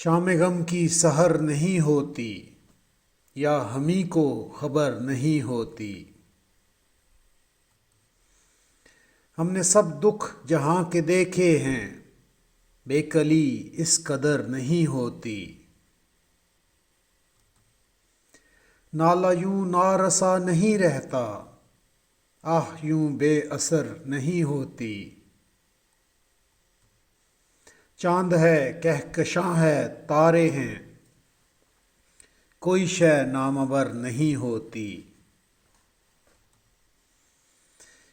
شام غم کی سحر نہیں ہوتی، یا ہمیں کو خبر نہیں ہوتی۔ ہم نے سب دکھ جہاں کے دیکھے ہیں، بے کلی اس قدر نہیں ہوتی۔ نالہ یوں نارسا نہیں رہتا، آہ یوں بے اثر نہیں ہوتی۔ چاند ہے کہکشاں ہے تارے ہیں، کوئی شے نامور نہیں ہوتی۔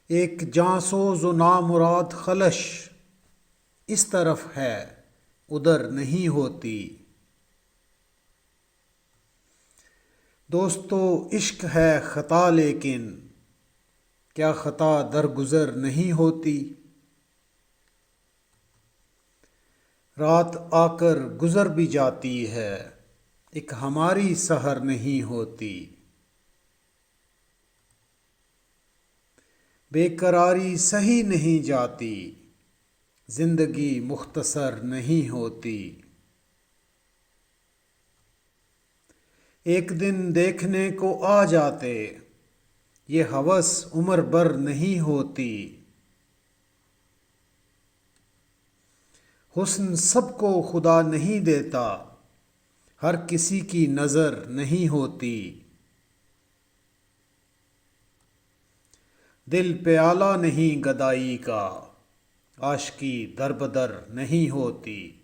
ایک جاں سوز و نامراد خلش، اس طرف ہے ادھر نہیں ہوتی۔ دوستو عشق ہے خطا لیکن، کیا خطا درگزر نہیں ہوتی۔ رات آ کر گزر بھی جاتی ہے، ایک ہماری سحر نہیں ہوتی۔ بے قراری سہی نہیں جاتی، زندگی مختصر نہیں ہوتی۔ ایک دن دیکھنے کو آ جاتے، یہ ہوس عمر بھر نہیں ہوتی۔ حسن سب کو خدا نہیں دیتا، ہر کسی کی نظر نہیں ہوتی۔ دل پیالہ نہیں گدائی کا، عاشقی در بدر نہیں ہوتی۔